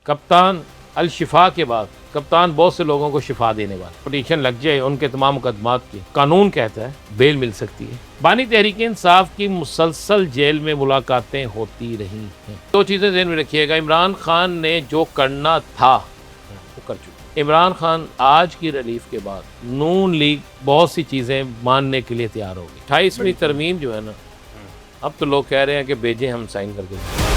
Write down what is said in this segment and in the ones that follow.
कप्तान अल शिफा के बाद कप्तान बहुत से लोगों को शिफा देने वाला, पिटीशन लग जाए उनके तमाम मुकदमात की, कानून कहता है बेल मिल सकती है। बानी तहरीक इंसाफ की मुसलसल जेल में मुलाकातें होती रही हैं। दो चीज़ें ध्यान में रखिएगा, इमरान खान ने जो करना था वो कर चुके। इमरान खान आज की रिलीफ के बाद नून लीग बहुत सी चीज़ें मानने के लिए तैयार होगी। 28वीं तरमीम जो है ना, अब तो लोग कह रहे हैं कि भेजें हम साइन करके।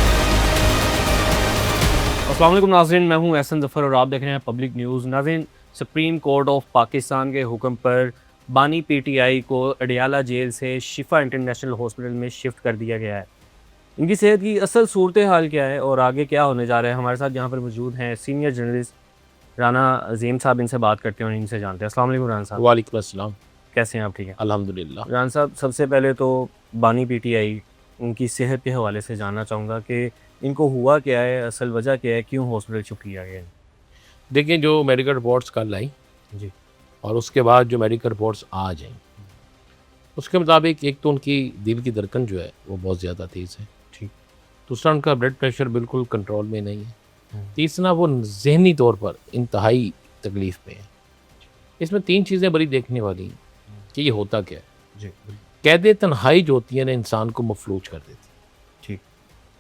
अस्सलाम वालेकुम नाज़रीन, मैं हूं एहसन ज़फ़र और आप देख रहे हैं पब्लिक न्यूज़। नाज़रीन, सुप्रीम कोर्ट ऑफ पाकिस्तान के हुक्म पर बानी पीटीआई को अडियाला जेल से शिफा इंटरनेशनल हॉस्पिटल में शिफ्ट कर दिया गया है। इनकी सेहत की असल सूरत हाल क्या है और आगे क्या होने जा रहा है, हमारे साथ यहाँ पर मौजूद हैं सीनियर जर्नलिस्ट राना अजीम साहब। इनसे बात करते हैं और इनसे जानते हैं। अस्सलाम वालेकुम राना साहब। वालेकुम अस्सलाम। कैसे हैं आप? ठीक है अल्हम्दुलिल्लाह। राना साहब, सबसे पहले तो बानी पीटीआई उनकी सेहत के हवाले से जानना चाहूँगा कि इनको हुआ क्या है, असल वजह क्या है, क्यों हॉस्पिटल शिफ्ट किया गया है? देखिए, जो मेडिकल रिपोर्ट्स कल आई जी और उसके बाद जो मेडिकल रिपोर्ट्स आज हैं, उसके मुताबिक एक तो उनकी दिल की धड़कन जो है वो बहुत ज़्यादा तेज़ है। ठीक। दूसरा, उनका ब्लड प्रेशर बिल्कुल कंट्रोल में नहीं है। तीसरा, वो ज़हनी तौर पर इंतहाई तकलीफ़ में है। इसमें तीन चीज़ें बड़ी देखने वाली हैं कि ये होता क्या है। जी कैद तन्हाई जो होती है ना, इंसान को मफलूज कर देती। ठीक।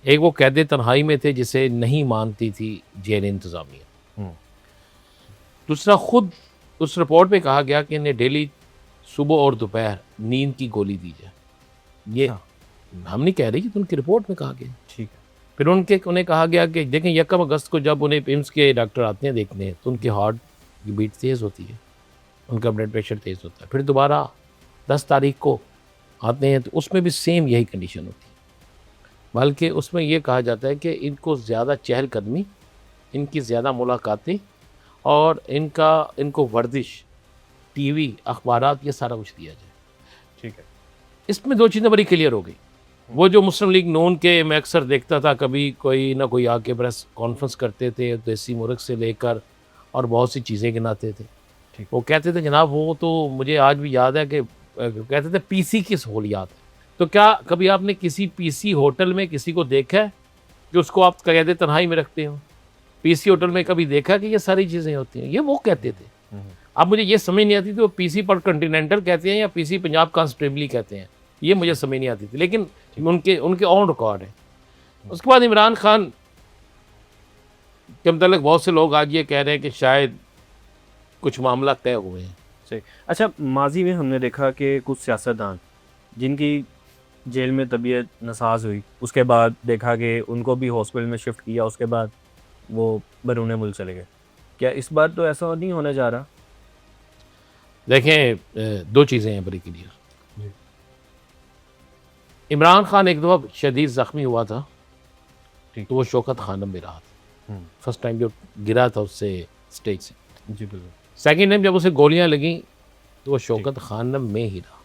एक वो कैद तन्हाई में थे जिसे नहीं मानती थी जेल इंतज़ामिया। दूसरा, खुद उस रिपोर्ट में कहा गया कि इन्हें डेली सुबह और दोपहर नींद की गोली दी जाए। ये हम नहीं कह रहे, कि तो उनकी रिपोर्ट में कहा गया। ठीक है। फिर उन्हें कहा गया कि देखें, 1 अगस्त को जब उन्हें एम्स के डॉक्टर आते हैं देखने, तो उनके हार्ट की बीट तेज़ होती है, उनका ब्लड प्रेशर तेज़ होता है। फिर दोबारा 10 तारीख को आते हैं तो उसमें भी सेम यही कंडीशन होती है। बल्कि उसमें यह कहा जाता है कि इनको ज़्यादा चहलकदमी, इनकी ज़्यादा मुलाकातें और इनको वर्जिश, टीवी, अखबारात, ये सारा कुछ दिया जाए। ठीक है। इसमें दो चीज़ें बड़ी क्लियर हो गई। वो जो मुस्लिम लीग नून के मैं अक्सर देखता था, कभी कोई ना कोई आके प्रेस कॉन्फ्रेंस करते थे, देसी मुर्ग से लेकर और बहुत सी चीज़ें गिनाते थे। ठीक। वो कहते थे जनाब, वो तो मुझे आज भी याद है कि कहते थे पीसी की सहूलियात है। तो क्या कभी आपने किसी पीसी होटल में किसी को देखा है कि उसको आप कैद तन्हाई में रखते हो? पीसी होटल में कभी देखा कि ये सारी चीज़ें होती हैं? ये वो कहते थे। अब मुझे ये समझ नहीं आती थी वो पीसी पर कॉन्टिनेंटल कहते हैं या पीसी पंजाब कॉन्स्टेबली कहते हैं, ये मुझे समझ नहीं आती थी। लेकिन उनके ऑन रिकॉर्ड है। उसके बाद इमरान खान के मतलब बहुत से लोग आज ये कह रहे हैं कि शायद कुछ मामला तय हुए हैं। सही। अच्छा, माजी में हमने देखा कि कुछ सियासतदान जिनकी जेल में तबीयत नसाज हुई, उसके बाद देखा कि उनको भी हॉस्पिटल में शिफ्ट किया, उसके बाद वो बैरून मुल्क चले गए। क्या इस बार तो ऐसा नहीं होने जा रहा? देखें, दो चीज़ें हैं बड़ी क्लियर। इमरान खान एक दफ़ा शदीद ज़ख्मी हुआ था, तो वो शौकत खानम में रहा था। फर्स्ट टाइम जो गिरा था उससे स्टेज से। जी बिल्कुल। सेकेंड टाइम जब उसे गोलियां लगीं तो वो शौकत खानम में ही रहा।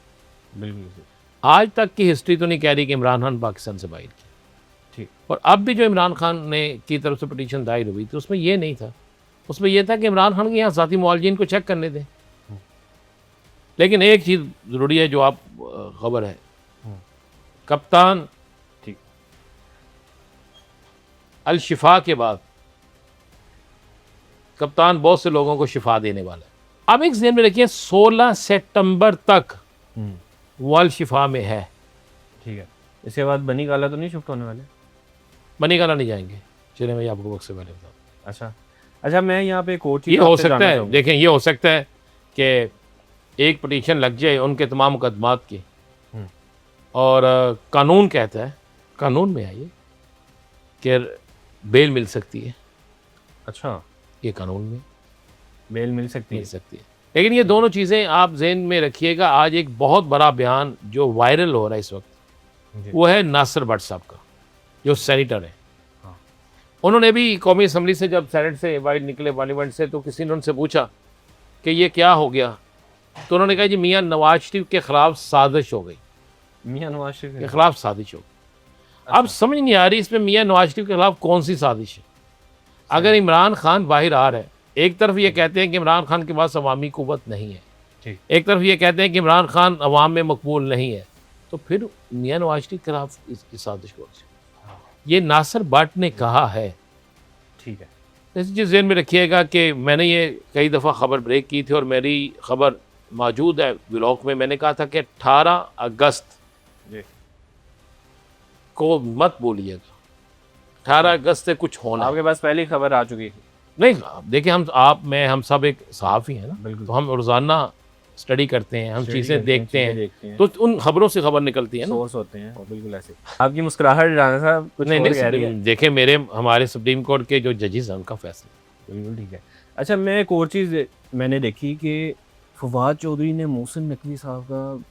बिल्कुल। आज तक की हिस्ट्री तो नहीं कह रही कि इमरान खान पाकिस्तान से बाहर किया। ठीक। और अब भी जो इमरान खान ने की तरफ से पटिशन दायर हुई थी, उसमें ये नहीं था। उसमें यह था कि इमरान खान के यहाँ ज़ाती मुआलजीन को चेक करने दें। लेकिन एक चीज़ ज़रूरी है जो आप खबर है, कप्तान ठीक अल शिफा के बाद कप्तान बहुत से लोगों को शिफा देने वाला है। अब एक ज़हन में रखिए, 16 सितंबर तक वो अल शिफा में है। ठीक है। इसके बाद बनी काला तो नहीं शिफ्ट होने वाले? बनी काला नहीं जाएंगे। चलिए मैं आपको वक्त से पहले बताऊँ। अच्छा, मैं यहाँ पे कोर्ट ये हो सकता है, देखें, ये हो सकता है कि एक पटिशन लग जाए उनके तमाम मुकदमात की, और कानून कहता है, कानून में है ये, कि बेल मिल सकती है। अच्छा, ये कानून में बेल मिल सकती है। लेकिन ये दोनों चीज़ें आप ज़हन में रखिएगा। आज एक बहुत बड़ा बयान जो वायरल हो रहा है इस वक्त, वो है नासिर भट्ट साहब का, जो सेनेटर है। उन्होंने भी कौमी असम्बली से जब सेनेट से वाइड निकले पार्लियामेंट से, तो किसी ने उनसे पूछा कि ये क्या हो गया, तो उन्होंने कहा जी मियाँ नवाज शरीफ के ख़िलाफ़ साजिश हो गई। मियाँ नवाज शरीफ के ख़िलाफ़ साजिश हो गई। अब समझ नहीं आ रही इसमें मियाँ नवाज शरीफ के ख़िलाफ़ कौन सी साजिश है। अगर इमरान खान बाहर आ रहा है, एक तरफ ये कहते हैं कि इमरान खान के पास अवामी क़ुव्वत नहीं है, एक तरफ ये कहते हैं कि इमरान खान अवाम में मकबूल नहीं है, तो फिर मियाँ नवाज शरीफ के खिलाफ इसकी साजिश कौन सी? ये नासिर भट्ट ने कहा है। ठीक है। इस चीज़ ज़हन में रखिएगा कि मैंने ये कई दफ़ा ख़बर ब्रेक की थी और मेरी ख़बर मौजूद है ब्लॉग में। मैंने कहा था कि 18 अगस्त जी को मत बोलिएगा, 18 अगस्त से कुछ होना है। आपके पास पहली खबर आ चुकी थी। नहीं, देखिए हम सब एक सहाफ़ी हैं ना, बिल्कुल। तो हम रोज़ाना स्टडी करते हैं, हम स्टडी चीज़ें करते हैं, देखते चीज़ें हैं, देखते हैं। तो उन खबरों से खबर निकलती है ना। सोर्स होते हैं और बिल्कुल ऐसे। आपकी मुस्कुराहट राणा साहब कुछ नहीं और कह रही है। नहीं, देखें हमारे सुप्रीम कोर्ट के जो जजेस हैं उनका फैसला। बिल्कुल ठीक है। अच्छा, मैं एक और चीज़ मैंने देखी कि फवाद चौधरी ने मोहसिन नकवी साहब का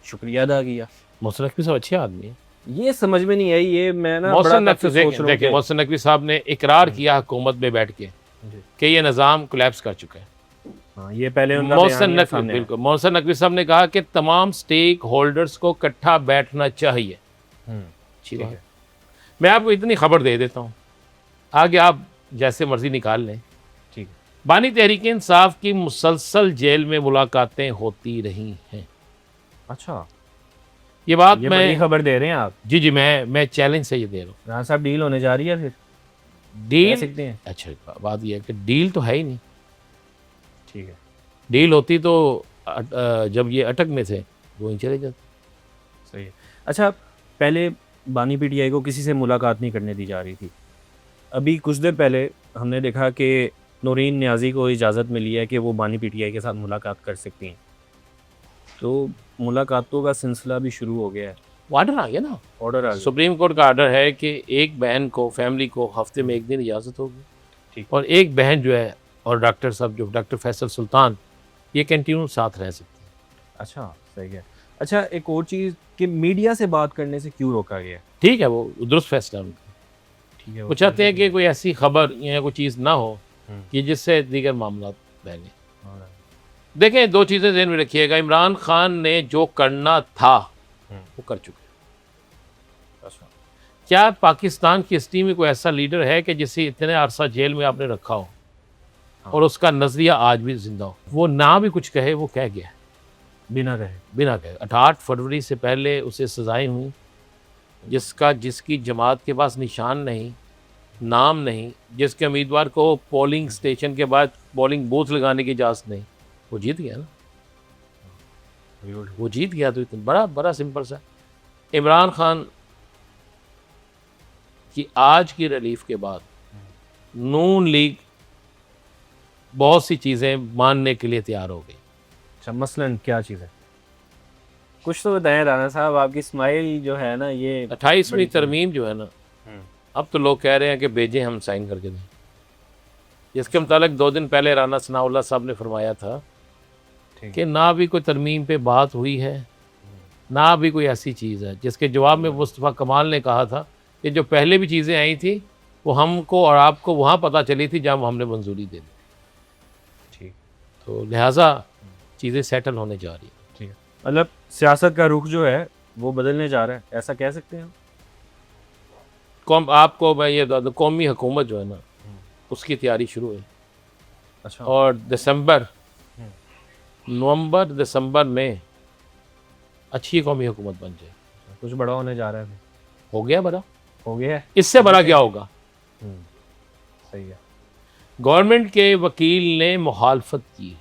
शुक्रिया अदा किया। मोहसिन नकवी साहब अच्छे आदमी हैं। ये समझ में नहीं आई, ये मैं ना बड़ा मोहसिन तब से नकवी सोच रहा हूँ देखिए, कि मोहसिन नकवी साहब ने इकरार किया हुकूमत में बैठ के जी। कि ये निज़ाम कोलैप्स कर चुका है। हाँ, ये पहले उनका मोहसिन बयानिया नकवी, सामने आया। बिल्कुल, मोहसिन नकवी साहब ने कहा कि तमाम स्टेक होल्डर्स को इकट्ठा बैठना चाहिए। ठीक है। मैं आपको इतनी खबर दे देता हूँ, आगे आप जैसे मर्जी निकाल लें। ठीक है। बानी तहरीक इंसाफ की मुसलसल जेल में मुलाकातें होती रही हैं। अच्छा, ये बात ये बड़ी मैं खबर दे रहे हैं आप। जी मैं चैलेंज से ये दे रहा हूँ। राणा साहब डील होने जा रही है फिर, कह डील, सकते हैं। अच्छा बात यह है कि डील तो है ही नहीं। ठीक है। डील होती तो जब ये अटक में थे वो ही चले जाते। सही है। अच्छा, पहले बानी पीटीआई को किसी से मुलाकात नहीं करने दी जा रही थी। अभी कुछ देर पहले हमने देखा कि नूरीन न्याजी को इजाज़त मिली है कि वो बानी पीटीआई के साथ मुलाकात कर सकती हैं। तो मुलाकातों का सिलसिला भी शुरू हो गया है। वो ऑर्डर आ गया ना, ऑर्डर आ गया। सुप्रीम कोर्ट का ऑर्डर है कि एक बहन को, फैमिली को हफ्ते में एक दिन इजाज़त होगी। ठीक। और एक बहन जो है और डॉक्टर साहब जो डॉक्टर फैसल सुल्तान, ये कंटिन्यू साथ रह सकते हैं। अच्छा, सही है। अच्छा, एक और चीज़ कि मीडिया से बात करने से क्यों रोका गया? ठीक है, वो दुरुस्त फैसला उनका। ठीक है। वो चाहते हैं कि कोई ऐसी खबर या कोई चीज़ ना हो कि जिससे दीगर मामला बहने। देखें, दो चीज़ें ध्यान में रखिएगा, इमरान खान ने जो करना था वो कर चुके हैं। अच्छा। क्या पाकिस्तान की हिस्ट्री में कोई ऐसा लीडर है कि जिसे इतने अरसा जेल में आपने रखा हो और उसका नज़रिया आज भी जिंदा हो? वो ना भी कुछ कहे, वो कह गया बिना कहे। बिना कहे। 8 फरवरी से पहले उसे सजाएं हुई, जिसकी जमात के पास निशान नहीं, नाम नहीं, जिसके उम्मीदवार को पोलिंग स्टेशन के बाद पोलिंग बूथ लगाने की इजाज़त नहीं, वो जीत गया ना। वो जीत गया तो इतना बड़ा बड़ा सिंपल सा। इमरान खान की आज की रिलीफ के बाद नून लीग बहुत सी चीज़ें मानने के लिए तैयार हो गई। अच्छा, मसलन क्या चीज़ है? कुछ तो बताएं राणा साहब, आपकी स्माइल जो है ना, ये 28वीं तरमीम जो है ना, अब तो लोग कह रहे हैं कि भेजें, हम साइन करके दें। जिसके मुतालिक 2 दिन पहले राना सनाउल्लाह साहब ने फरमाया था कि ना भी कोई तरमीम पे बात हुई है, ना भी कोई ऐसी चीज़ है। जिसके जवाब में मुस्तफ़ा कमाल ने कहा था कि जो पहले भी चीज़ें आई थी वो हमको और आपको वहाँ पता चली थी जब हमने मंजूरी दे दी। ठीक। तो लिहाजा चीज़ें सेटल होने जा रही हैं। ठीक है, मतलब सियासत का रुख जो है वो बदलने जा रहा है, ऐसा कह सकते हैं हम? आपको मैं ये बता दूं, कौमी हुकूमत जो है ना, उसकी तैयारी शुरू है। अच्छा। और नवंबर दिसंबर में अच्छी कौमी हुकूमत बन जाए। कुछ बड़ा होने जा रहा है। हो गया बड़ा, हो गया है। इससे बड़ा क्या होगा? सही है। गवर्नमेंट के वकील ने मुखालफत की।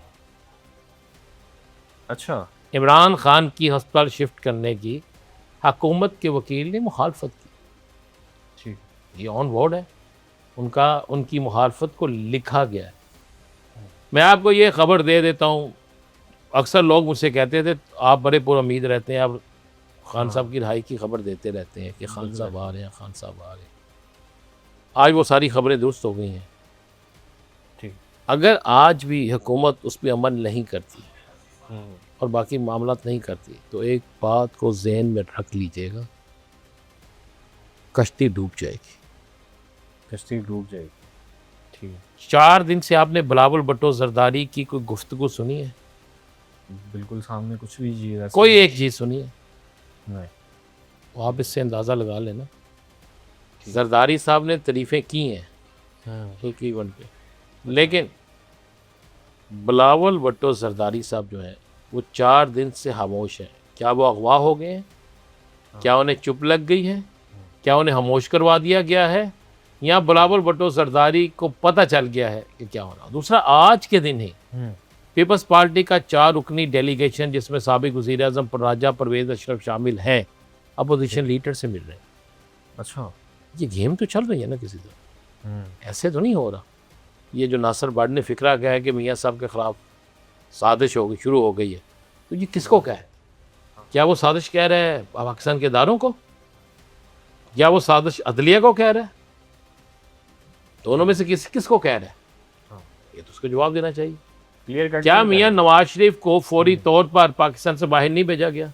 अच्छा। इमरान खान की अस्पताल शिफ्ट करने की हुकूमत के वकील ने मुखालफत की। ठीक। ये ऑन बोर्ड है, उनकी मुखालफत को लिखा गया है। मैं आपको ये खबर दे देता हूँ, अक्सर लोग मुझसे कहते थे आप बड़े पुरुम्मीद रहते हैं, आप खान साहब की रिहाई की खबर देते रहते हैं कि खान साहब आ रहे हैं, खान साहब आ रहे हैं। आज वो सारी खबरें दुरुस्त हो गई हैं। ठीक। अगर आज भी हुकूमत उस पर अमल नहीं करती और बाकी मामला नहीं करती, तो एक बात को ज़हन में रख लीजिएगा, कश्ती डूब जाएगी। कश्ती डूब जाएगी। ठीक है। 4 दिन से आपने बिलावल भुट्टो जरदारी की कोई गुफ्तगू सुनी है? बिल्कुल सामने कुछ भी चीज़ ऐसी कोई एक चीज़ सुनी है? नहीं। तो आप इससे अंदाज़ा लगा लेना। जरदारी साहब ने तारीफ़ें की हैं एक इवेंट पे, लेकिन बिलावल भुट्टो जरदारी साहब जो हैं वो 4 दिन से खामोश हैं। क्या वो अगवा हो गए हैं? क्या उन्हें चुप लग गई है? क्या उन्हें खामोश करवा दिया गया है? यहाँ बिलावल भुट्टो जरदारी को पता चल गया है कि क्या होना। दूसरा, आज के दिन ही पीपल्स पार्टी का 4 रुकनी डेलीगेशन जिसमें साबिक वज़ीर आज़म राजा परवेज़ अशरफ शामिल हैं, अपोजिशन लीडर से मिल रहे हैं। अच्छा, ये गेम तो चल रही है ना किसी तरह, ऐसे तो नहीं हो रहा। ये जो नासिर बट ने फिक्रा किया है कि मियाँ साहब के ख़िलाफ़ साजिश हो गई, शुरू हो गई है, तो ये किसको कह है? क्या वो साजिश कह रहा है पाकिस्तान के इदारों को, या वो साजिश अदलिया को कह रहा है? दोनों में से किसको कह रहा है? ये तो उसको जवाब देना चाहिए। Clear cut. क्या मियाँ नवाज शरीफ को फौरी तौर पर पाकिस्तान से बाहर नहीं भेजा गया?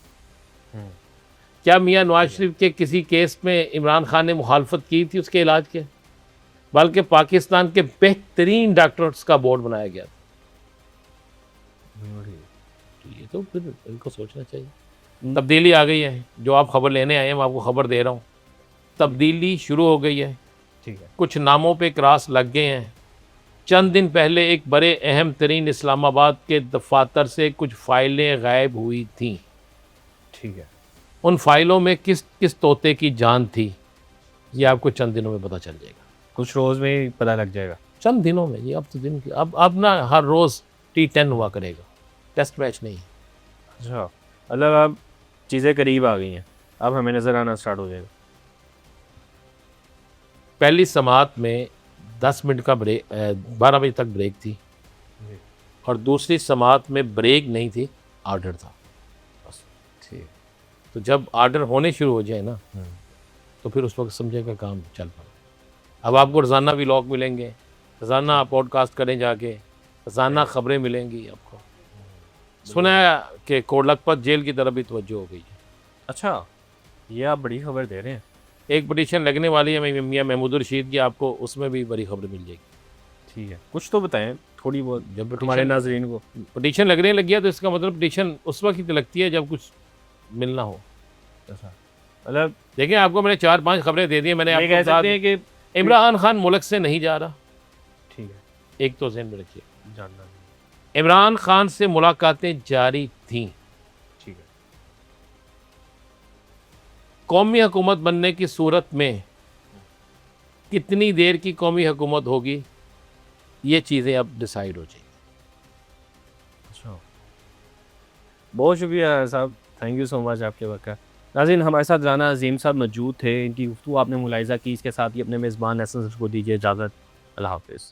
क्या मियाँ नवाज शरीफ के किसी केस में इमरान खान ने मुखालफत की थी उसके इलाज के? बल्कि पाकिस्तान के बेहतरीन डॉक्टर्स का बोर्ड बनाया गया था। तो ये तो फिर इनको सोचना चाहिए। तब्दीली आ गई है, जो आप खबर लेने आए हैं मैं आपको खबर दे रहा हूँ, तब्दीली शुरू हो गई है। ठीक है। कुछ नामों पे क्रॉस लग गए हैं। चंद दिन पहले एक बड़े अहम तरीन इस्लामाबाद के दफातर से कुछ फाइलें गायब हुई थीं। ठीक है। उन फाइलों में किस किस तोते की जान थी, ये आपको चंद दिनों में पता चल जाएगा। कुछ रोज़ में ही पता लग जाएगा। चंद दिनों में, ये अब तो दिन की अब ना हर रोज़ T10 हुआ करेगा, टेस्ट मैच नहीं। अच्छा, मतलब अब चीज़ें करीब आ गई हैं, अब हमें नज़र आना स्टार्ट हो जाएगा। पहली समात में 10 मिनट का ब्रेक, 12 बजे तक ब्रेक थी, और दूसरी समात में ब्रेक नहीं थी, आर्डर था बस। ठीक। तो जब आर्डर होने शुरू हो जाए ना, तो फिर उस वक्त समझेगा काम चल पड़ा। अब आपको रोज़ाना व्लॉग मिलेंगे, रोज़ाना पॉडकास्ट करें जाके, रोज़ाना खबरें मिलेंगी आपको। सुना है कि कोटलखपत जेल की तरफ भी तवज्जो हो गई है। अच्छा, ये आप बड़ी खबर दे रहे हैं। एक पिटीशन लगने वाली है मियाँ महमूद रशीद की, आपको उसमें भी बड़ी खबर मिल जाएगी। ठीक है, कुछ तो बताएं थोड़ी बहुत जब हमारे नाजरीन को। पिटीशन लगने लगी है तो इसका मतलब पिटीशन उस वक्त ही लगती है जब कुछ मिलना हो। अच्छा, मतलब देखिए, आपको मैंने 4-5 खबरें दे दी हैं। मैंने ये कह आपको सकते हैं कि इमरान खान मुल्क से नहीं जा रहा। ठीक है, एक तो ज़हन में रखिए, जानना नहीं। इमरान खान से मुलाकातें जारी थीं। ठीक है। कौमी हुकूमत बनने की सूरत में कितनी देर की कौमी हुकूमत होगी, ये चीज़ें अब डिसाइड हो जाएंगी। अच्छा, बहुत शुक्रिया साहब, थैंक यू सो मच आपके वक्त का। नाज़रीन, हमारे साथ राना अज़ीम साहब मौजूद थे, इनकी गुफ्तगू आपने मुलाहिज़ा की। इसके साथ ही अपने मेज़बान एहसन को दीजिए इजाज़त। अल्लाह हाफ़िज़।